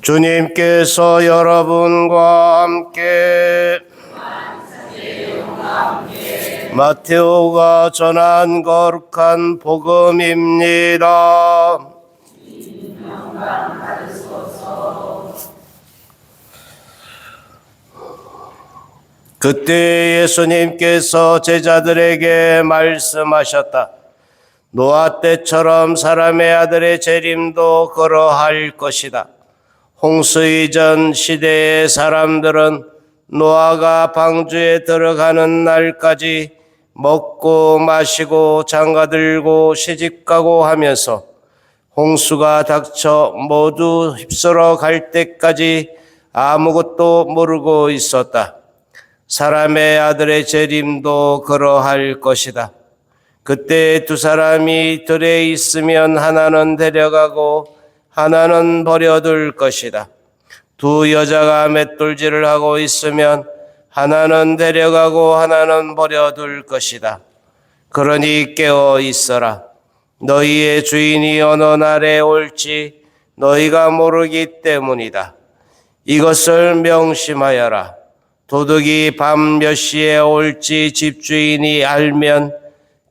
주님께서 여러분과 함께 마테오가 전한 거룩한 복음입니다. 그때 예수님께서 제자들에게 말씀하셨다. 노아 때처럼 사람의 아들의 재림도 그러할 것이다. 홍수 이전 시대의 사람들은 노아가 방주에 들어가는 날까지 먹고 마시고 장가들고 시집가고 하면서 홍수가 닥쳐 모두 휩쓸어 갈 때까지 아무것도 모르고 있었다. 사람의 아들의 재림도 그러할 것이다. 그때 두 사람이 들에 있으면 하나는 데려가고 하나는 버려둘 것이다. 두 여자가 맷돌질을 하고 있으면 하나는 데려가고 하나는 버려둘 것이다. 그러니 깨어 있어라. 너희의 주인이 어느 날에 올지 너희가 모르기 때문이다. 이것을 명심하여라. 도둑이 밤 몇 시에 올지 집주인이 알면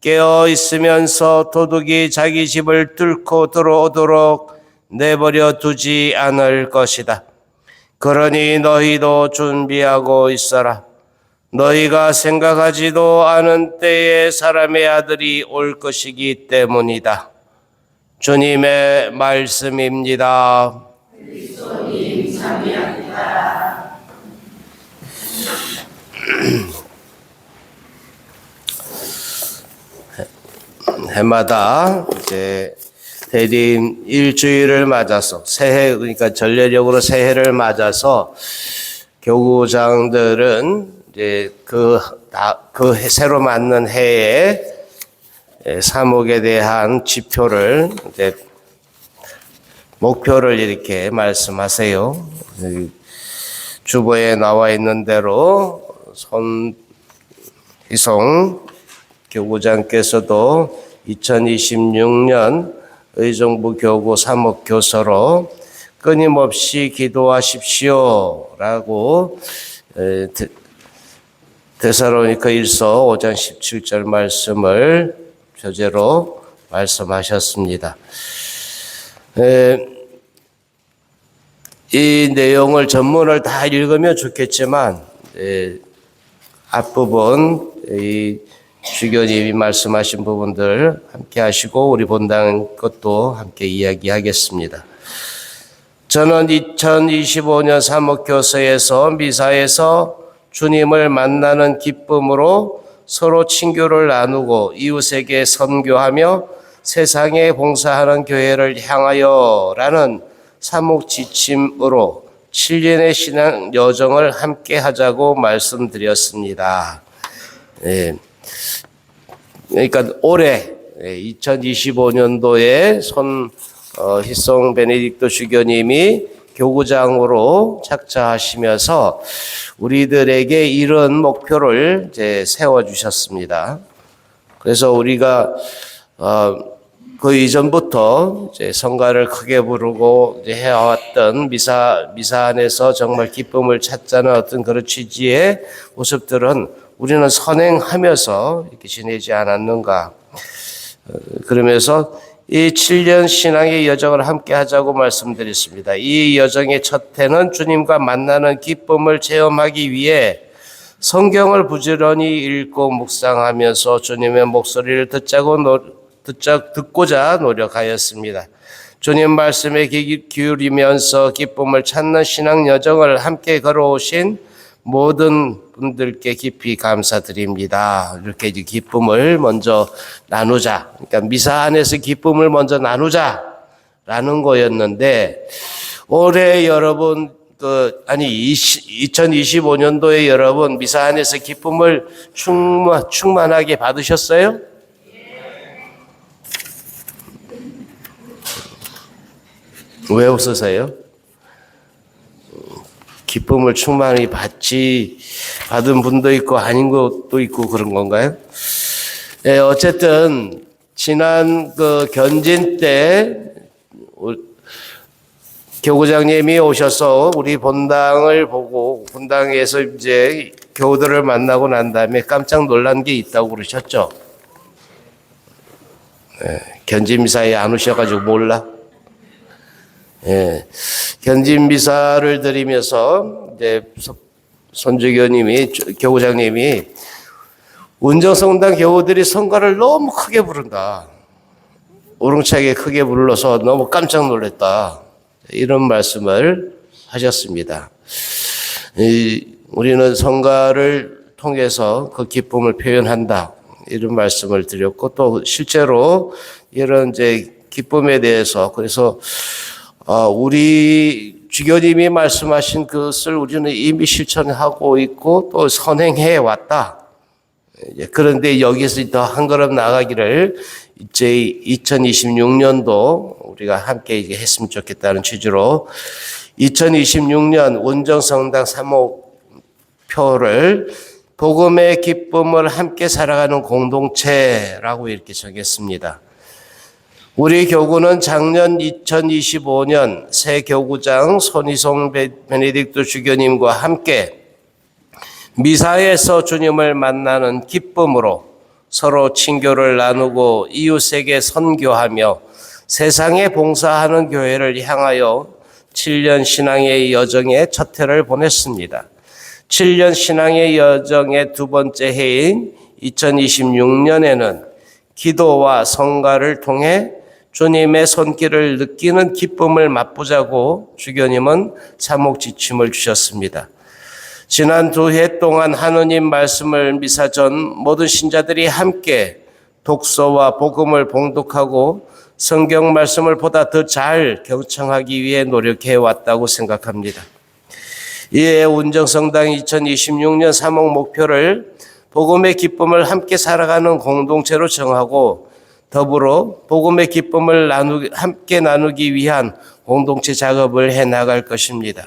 깨어 있으면서 도둑이 자기 집을 뚫고 들어오도록 내버려 두지 않을 것이다. 그러니 너희도 준비하고 있어라. 너희가 생각하지도 않은 때에 사람의 아들이 올 것이기 때문이다. 주님의 말씀입니다. 그리스도님 참여합니다. 해마다 이제 대림 일주일을 맞아서 새해, 그러니까 전례적으로 새해를 맞아서 교구장들은 이제 그 새로 맞는 해에 사목에 대한 지표를 이제 목표를 이렇게 말씀하세요. 주보에 나와 있는 대로 손희송 교구장께서도 2026년 의정부 교구 사목교서로 끊임없이 기도하십시오라고 데살로니가 1서 5장 17절 말씀을 교재로 말씀하셨습니다. 이 내용을 전문을 다 읽으면 좋겠지만 앞부분 이 주교님이 말씀하신 부분들 함께 하시고 우리 본당 것도 함께 이야기하겠습니다. 저는 2025년 사목교서에서 미사에서 주님을 만나는 기쁨으로 서로 친교를 나누고 이웃에게 선교하며 세상에 봉사하는 교회를 향하여 라는 사목 지침으로 7년의 신앙 여정을 함께 하자고 말씀드렸습니다. 그러니까 올해 2025년도에 희송 베네딕토 주교님이 교구장으로 착자하시면서 우리들에게 이런 목표를 이제 세워주셨습니다. 그래서 우리가 그 이전부터 이제 성가를 크게 부르고 이제 해왔던 미사 안에서 정말 기쁨을 찾자는 어떤 그런 취지의 모습들은 우리는 선행하면서 이렇게 지내지 않았는가. 그러면서 이 7년 신앙의 여정을 함께 하자고 말씀드렸습니다. 이 여정의 첫 해는 주님과 만나는 기쁨을 체험하기 위해 성경을 부지런히 읽고 묵상하면서 주님의 목소리를 듣고자 노력하였습니다. 주님 말씀에 귀 기울이면서 기쁨을 찾는 신앙 여정을 함께 걸어오신 모든 분들께 깊이 감사드립니다. 이렇게 기쁨을 먼저 나누자. 그러니까 미사 안에서 기쁨을 먼저 나누자라는 거였는데 올해 여러분 2025년도에 여러분 미사 안에서 기쁨을 충만하게 받으셨어요? 왜 없으세요? 기쁨을 충만히 받은 분도 있고 아닌 것도 있고 그런 건가요? 어쨌든 지난 견진 때 교구장님이 오셔서 우리 본당을 보고 본당에서 이제 교우들을 만나고 난 다음에 깜짝 놀란 게 있다고 그러셨죠? 견진미사에 안 오셔가지고 몰라? 견진미사를 드리면서 이제 손주교님이, 교구장님이 운정성당 교우들이 성가를 너무 크게 부른다. 우렁차게 크게 불러서 너무 깜짝 놀랐다. 이런 말씀을 하셨습니다. 우리는 성가를 통해서 그 기쁨을 표현한다. 이런 말씀을 드렸고, 또 실제로 이런 이제 기쁨에 대해서, 그래서 우리 주교님이 말씀하신 것을 우리는 이미 실천하고 있고 또 선행해 왔다. 그런데 여기서 더 한 걸음 나가기를 이제 2026년도 우리가 함께 했으면 좋겠다는 취지로 2026년 운정성당 사목표를 복음의 기쁨을 함께 살아가는 공동체라고 이렇게 정했습니다. 우리 교구는 작년 2025년 새 교구장 손희송 베네딕토 주교님과 함께 미사에서 주님을 만나는 기쁨으로 서로 친교를 나누고 이웃에게 선교하며 세상에 봉사하는 교회를 향하여 7년 신앙의 여정의 첫 해를 보냈습니다. 7년 신앙의 여정의 두 번째 해인 2026년에는 기도와 성가를 통해 주님의 손길을 느끼는 기쁨을 맛보자고 주교님은 사목 지침을 주셨습니다. 지난 두 해 동안 하느님 말씀을 미사 전 모든 신자들이 함께 독서와 복음을 봉독하고 성경 말씀을 보다 더 잘 경청하기 위해 노력해 왔다고 생각합니다. 이에 운정성당 2026년 사목 목표를 복음의 기쁨을 함께 살아가는 공동체로 정하고 더불어 복음의 기쁨을 함께 나누기 위한 공동체 작업을 해 나갈 것입니다.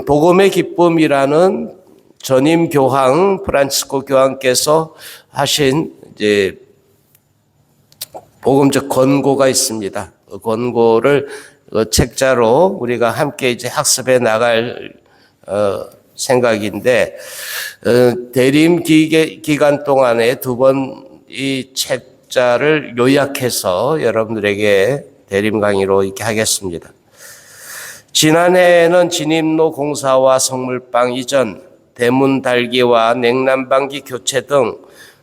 복음의 기쁨이라는 전임 교황 프란치스코 교황께서 하신 이제 복음적 권고가 있습니다. 그 권고를 책자로 우리가 함께 이제 학습해 나갈 생각인데 대림 기간 동안에 두 번 이 책자를 요약해서 여러분들에게 대림 강의로 이렇게 하겠습니다. 지난해에는 진입로 공사와 성물방 이전, 대문 달기와 냉난방기 교체 등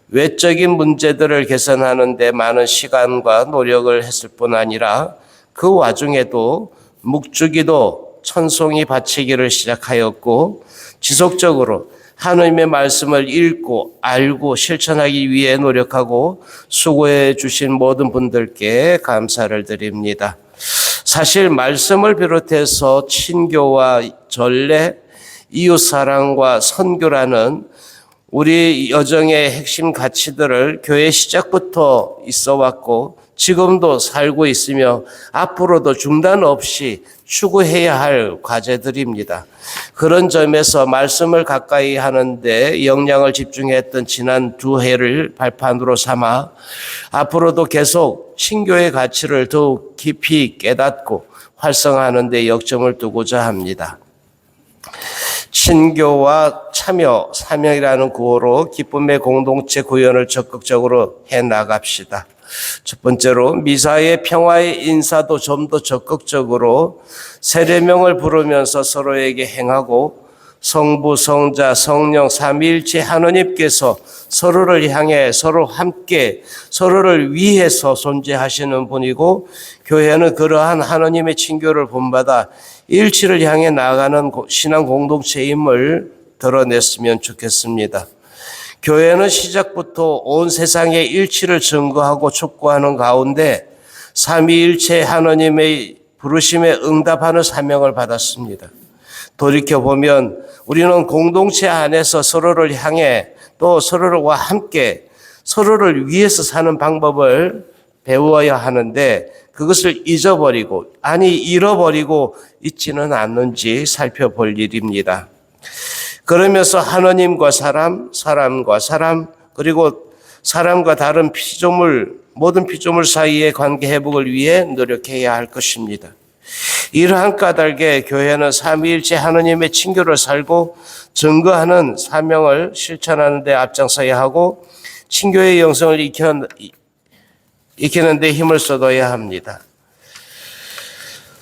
외적인 문제들을 개선하는 데 많은 시간과 노력을 했을 뿐 아니라 그 와중에도 묵주기도 천송이 바치기를 시작하였고 지속적으로 하나님의 말씀을 읽고 알고 실천하기 위해 노력하고 수고해 주신 모든 분들께 감사를 드립니다. 사실 말씀을 비롯해서 친교와 전례, 이웃사랑과 선교라는 우리 여정의 핵심 가치들을 교회 시작부터 있어 왔고 지금도 살고 있으며 앞으로도 중단 없이 추구해야 할 과제들입니다. 그런 점에서 말씀을 가까이 하는데 역량을 집중했던 지난 두 해를 발판으로 삼아 앞으로도 계속 신교의 가치를 더욱 깊이 깨닫고 활성화하는 데 역점을 두고자 합니다. 친교와 참여, 사명이라는 구호로 기쁨의 공동체 구현을 적극적으로 해나갑시다. 첫 번째로 미사의 평화의 인사도 좀 더 적극적으로 세례명을 부르면서 서로에게 행하고 성부, 성자, 성령 삼위일체 하느님께서 서로를 향해 서로 함께 서로를 위해서 존재하시는 분이고 교회는 그러한 하느님의 친교를 본받아 일치를 향해 나아가는 신앙 공동체임을 드러냈으면 좋겠습니다. 교회는 시작부터 온 세상의 일치를 증거하고 촉구하는 가운데 삼위일체 하느님의 부르심에 응답하는 사명을 받았습니다. 돌이켜보면 우리는 공동체 안에서 서로를 향해 또 서로와 함께 서로를 위해서 사는 방법을 배워야 하는데 그것을 잃어버리고 있지는 않는지 살펴볼 일입니다. 그러면서 하느님과 사람, 사람과 사람, 그리고 사람과 다른 피조물, 모든 피조물 사이의 관계 회복을 위해 노력해야 할 것입니다. 이러한 까닭에 교회는 삼위일체 하느님의 친교를 살고 증거하는 사명을 실천하는 데 앞장서야 하고 친교의 영성을 익히는 데 힘을 쏟아야 합니다.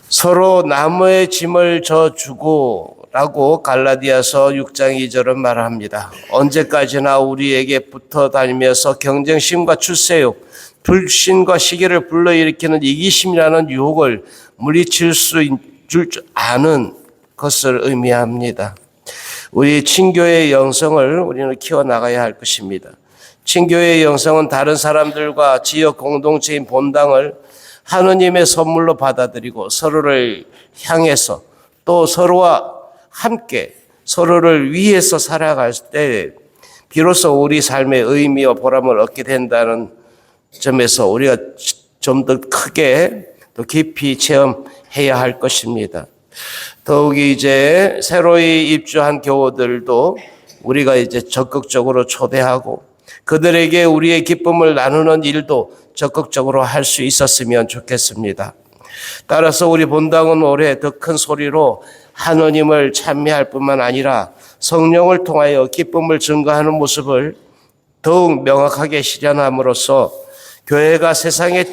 서로 나무의 짐을 져주고 라고 갈라디아서 6장 2절은 말합니다. 언제까지나 우리에게 붙어 다니면서 경쟁심과 출세욕, 불신과 시기를 불러일으키는 이기심이라는 유혹을 물리칠 수 줄 아는 것을 의미합니다. 우리 친교의 영성을 우리는 키워나가야 할 것입니다. 친교의 영성은 다른 사람들과 지역 공동체인 본당을 하느님의 선물로 받아들이고 서로를 향해서 또 서로와 함께 서로를 위해서 살아갈 때 비로소 우리 삶의 의미와 보람을 얻게 된다는 점에서 우리가 좀 더 크게 더 깊이 체험해야 할 것입니다. 더욱이 이제 새로이 입주한 교우들도 우리가 이제 적극적으로 초대하고 그들에게 우리의 기쁨을 나누는 일도 적극적으로 할 수 있었으면 좋겠습니다. 따라서 우리 본당은 올해 더 큰 소리로 하느님을 찬미할 뿐만 아니라 성령을 통하여 기쁨을 증거하는 모습을 더욱 명확하게 실현함으로써 교회가 세상의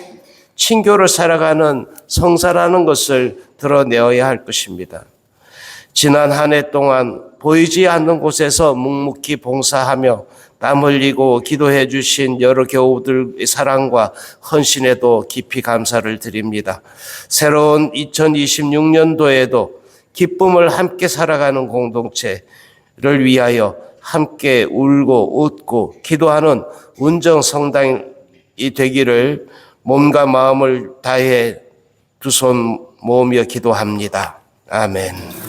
친교를 살아가는 성사라는 것을 드러내어야 할 것입니다. 지난 한 해 동안 보이지 않는 곳에서 묵묵히 봉사하며 땀 흘리고 기도해 주신 여러 교우들의 사랑과 헌신에도 깊이 감사를 드립니다. 새로운 2026년도에도 기쁨을 함께 살아가는 공동체를 위하여 함께 울고 웃고 기도하는 운정 성당이 되기를 몸과 마음을 다해 두 손 모으며 기도합니다. 아멘.